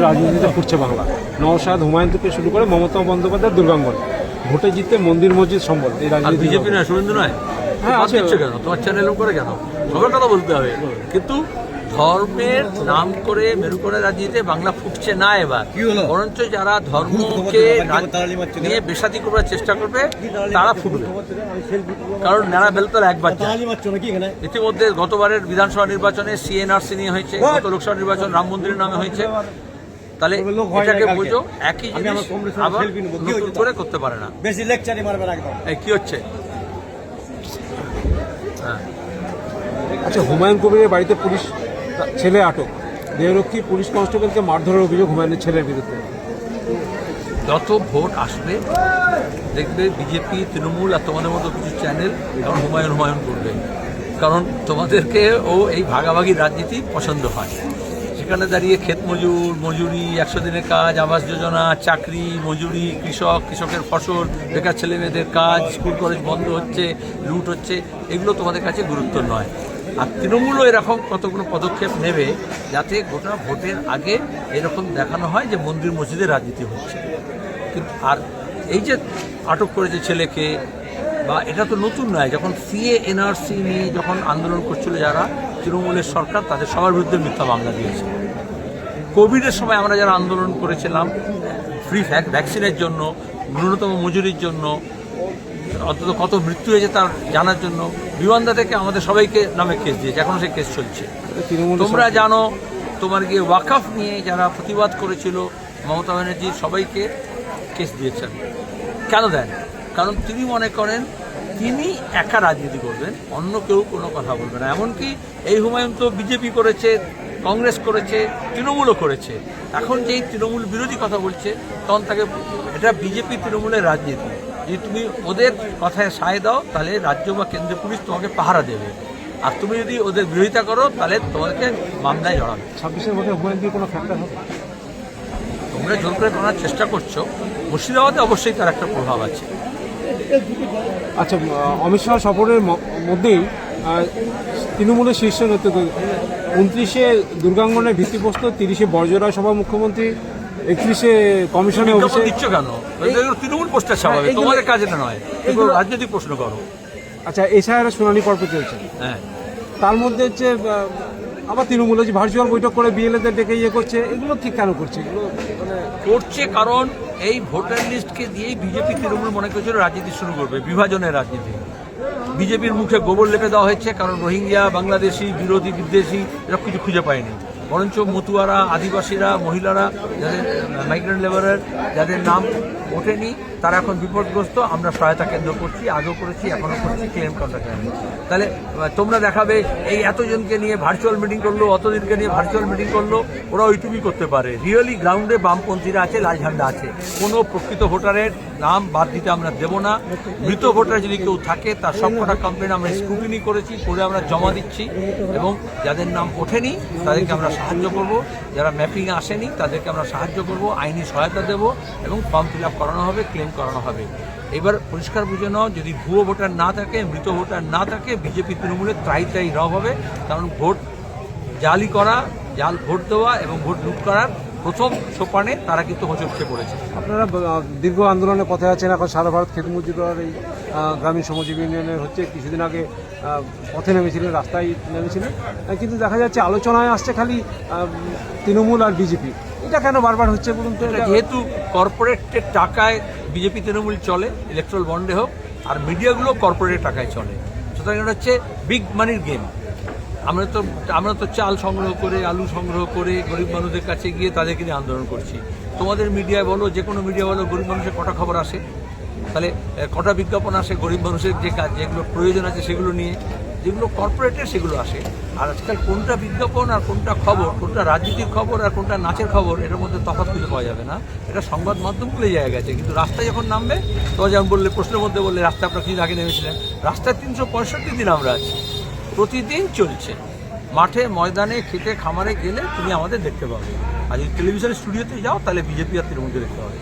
রাজনীতিতে ফুটছে বাংলা। নওশাদ, হুমায়ুন থেকে শুরু করে মমতা বন্দ্যোপাধ্যায়, দুর্গাঙ্গন ভোটে জিততে মন্দির মসজিদ সম্বল। এই রাজনীতি বিজেপি নয়, শুভেন্দু নয়। হ্যাঁ আছে কেন তোমার চ্যানেল করে কেন সবার কথা বলতে হবে? কিন্তু ধর্মের নাম করে মেরু করে রাজনীতিতে বাংলা ফুটছে না এবার, বরঞ্চ যারা ধর্মকে নিয়ে বেসাতি করার চেষ্টা করবে তারা ফুটবে। কারণ নেড়া বেলতল একবার ইতিমধ্যে গতবারের বিধানসভা নির্বাচনে সিএনআরসি নিয়ে হয়েছে, গত লোকসভা নির্বাচন রাম মন্দিরের নামে হয়েছে। তাহলে এটাকে বুঝো একই জিনিস আবার নতুন করে করতে পারে না। বেশি লেকচারই মারবে একদম। এই কি হচ্ছে? হ্যাঁ আচ্ছা, হুমায়ুন কবিরের বাড়িতে পুলিশ ছেলে আটক, দেহরক্ষী পুলিশ কনস্টেবলকে মারধরের অভিযোগ হুমায়ুনের ছেলের বিরুদ্ধে। যত ভোট আসবে দেখবে বিজেপি, তৃণমূল আর তোমাদের মতো কিছু চ্যানেল এখন হুমায়ুন করবে, কারণ তোমাদেরকে ও এই ভাগাভাগি রাজনীতি পছন্দ হয়। সেখানে দাঁড়িয়ে ক্ষেত মজুরি, 100 দিনের কাজ, আবাস যোজনা, চাকরি, মজুরি, কৃষকের ফসল, বেকার ছেলে মেয়েদের কাজ, স্কুল কলেজ বন্ধ হচ্ছে, লুট হচ্ছে, এগুলো তোমাদের কাছে গুরুত্ব নয়। আর তৃণমূলও এরকম কতগুলো পদক্ষেপ নেবে যাতে গোটা ভোটের আগে এরকম দেখানো হয় যে মন্দির মসজিদে রাজনীতি হচ্ছে। কিন্তু আর এই যে আটক করেছে ছেলেকে, বা এটা তো নতুন নয়, যখন সিএ এনআরসি নিয়ে যখন আন্দোলন করছিল যারা তৃণমূলের সরকার, তাদের সবার বিরুদ্ধে মিথ্যা মামলা দিয়েছে। কোভিডের সময় আমরা যারা আন্দোলন করেছিলাম ফ্রি ভ্যাকসিনের জন্য, ন্যূনতম মজুরির জন্য, অন্তত কত মৃত্যু হয়েছে তার জানার জন্য, বিমানদা থেকে আমাদের সবাইকে নামে কেস দিয়েছে, এখনও সেই কেস চলছে। তোমরা জানো, তোমার গিয়ে ওয়াকফ নিয়ে যারা প্রতিবাদ করেছিল মমতা ব্যানার্জি, সবাইকে কেস দিয়েছেন। কেন দেন? কারণ তিনি মনে করেন তিনি একা রাজনীতি করবেন, অন্য কেউ কোনো কথা বলবে না। এমনকি এই হুমায়ুন তো বিজেপি করেছে, কংগ্রেস করেছে, তৃণমূলও করেছে। এখন যেই তৃণমূল বিরোধী কথা বলছে, তখন তাকে এটা বিজেপি তৃণমূলের রাজনীতি। যদি তুমি ওদের কথায় সায় দাও তাহলে রাজ্য বা কেন্দ্রীয় পুলিশ তোমাকে পাহারা দেবে, আর তুমি যদি ওদের বিরোধিতা করো তাহলে তোমাদেরকে মামলায় জড়াবে। 26-এর মধ্যে হুমায়ুন দিয়ে কোনো ফ্যাক্টর হবে? তোমরা জোর করে করার চেষ্টা করছো, মুর্শিদাবাদে অবশ্যই তার একটা প্রভাব আছে। আচ্ছা, অমিত শাহ সফরের মধ্যেই তৃণমূলের শীর্ষ নেতৃত্ব 29-এ দুর্গাঙ্গনের ভিত্তিপ্রস্তর, 30-এ বর্জরা সভা মুখ্যমন্ত্রী, 31-এ কমিশনে অভিষেক। দিচ্ছ কেন? তৃণমূল পোস্টার স্বাভাবিক, তোমাদের কাজে নয়, এগুলো রাজনৈতিক প্রশ্ন করো। আচ্ছা, এসআইআর শুনানি পর্ব চলছে, হ্যাঁ, তার মধ্যে হচ্ছে আবার তৃণমূল হচ্ছে ভার্চুয়াল বৈঠক করে বিএলএদের ডেকে করছে। এগুলো ঠিক কেন করছে? এগুলো মানে করছে কারণ এই ভোটার লিস্টকে দিয়েই বিজেপি তৃণমূল মনে করেছিল রাজনীতি শুরু করবে, বিভাজনের রাজনীতি। বিজেপির মুখে গোবর লেপে দেওয়া হয়েছে, কারণ রোহিঙ্গা, বাংলাদেশি, বিরোধী, বিদ্বেষী এসব কিছু খুঁজে পায়নি। বরঞ্চ মতুয়ারা, আদিবাসীরা, মহিলারা, যাদের মাইগ্রেন্ট লেবারের যাদের নাম ওঠেনি, তারা এখন বিপদগ্রস্ত। আমরা সহায়তা কেন্দ্র করছি, আগেও করেছি, এখনও করছি, ক্লেম কন্ট্রাক্ট। তাহলে তোমরা দেখাবে এই এতজনকে নিয়ে ভার্চুয়াল মিটিং করলো, অতদিনকে নিয়ে ভার্চুয়াল মিটিং করলো, ওরা ওইটুকুই করতে পারে। রিয়েলি গ্রাউন্ডে বামপন্থীরা আছে, লাল ঝান্ডা আছে। কোনো প্রকৃত ভোটারের নাম বাদ দিতে আমরা দেব না। মৃত ভোটার যদি কেউ থাকে তার সবকটা কমপ্লেন আমরা স্ক্রুটিনি করেছি, করে আমরা জমা দিচ্ছি, এবং যাদের নাম ওঠেনি তাদেরকে আমরা সাহায্য করব, যারা ম্যাপিংয়ে আসেনি তাদেরকে আমরা সাহায্য করব, আইনি সহায়তা দেব, এবং ফর্ম ফিল আপ করানো হবে, ক্লেম করানো হবে। এবার পরিষ্কার বুঝে নাও, যদি ভুয়ো ভোটার না থাকে, মৃত ভোটার না থাকে, বিজেপি তৃণমূলের ত্রাই রব হবে। কারণ ভোট জালি করা, জাল ভোট দেওয়া এবং ভোট লুট করার প্রথম সোপানে তারা কিন্তু হোঁচট খেয়ে পড়েছে। আপনারা দীর্ঘ আন্দোলনের পথে আছেন, এখন সারা ভারত ক্ষেত মজুর এই গ্রামীণ শ্রমজীবী ইউনিয়নের হচ্ছে, কিছুদিন আগে পথে নেমেছিলেন, রাস্তায় নেমেছিলেন, কিন্তু দেখা যাচ্ছে আলোচনায় আসছে খালি তৃণমূল আর বিজেপি। এটা কেন বারবার হচ্ছে বলুন তো? যেহেতু কর্পোরেটের টাকায় বিজেপি তৃণমূল চলে, ইলেকট্রাল বন্ডে হোক, আর মিডিয়াগুলো কর্পোরেটের টাকায় চলে, সুতরাং এটা হচ্ছে বিগ মানির গেম। আমরা তো চাল সংগ্রহ করে, আলু সংগ্রহ করে গরিব মানুষদের কাছে গিয়ে তাদেরকে নিয়ে আন্দোলন করছি। তোমাদের মিডিয়ায় বলো, যে কোনো মিডিয়া বলো, গরিব মানুষের কটা খবর আসে? তাহলে কটা বিজ্ঞাপন আসে গরিব মানুষের যে কাজ, যেগুলো প্রয়োজন আছে সেগুলো নিয়ে? যেগুলো কর্পোরেটের সেগুলো আসে। আর আজকাল কোনটা বিজ্ঞাপন আর কোনটা খবর, কোনটা রাজনীতির খবর আর কোনটা নাচের খবর, এটার মধ্যে তফাৎ খুঁজে পাওয়া যাবে না। এটা সংবাদ মাধ্যম খুলে জায়গা গেছে। কিন্তু রাস্তায় যখন নামবে, তো যেমন বললে, প্রশ্নের মধ্যে বললে রাস্তায় আপনারা কিছুদিন আগে নেমেছিলেন, রাস্তায় 365 দিন আমরা আছি, প্রতিদিন চলছে। মাঠে, ময়দানে, খেতে, খামারে গেলে তুমি আমাদের দেখতে পাবে। আর যদি টেলিভিশনের স্টুডিওতে যাও তাহলে বিজেপি আর তৃণমূলকে দেখতে পাবে।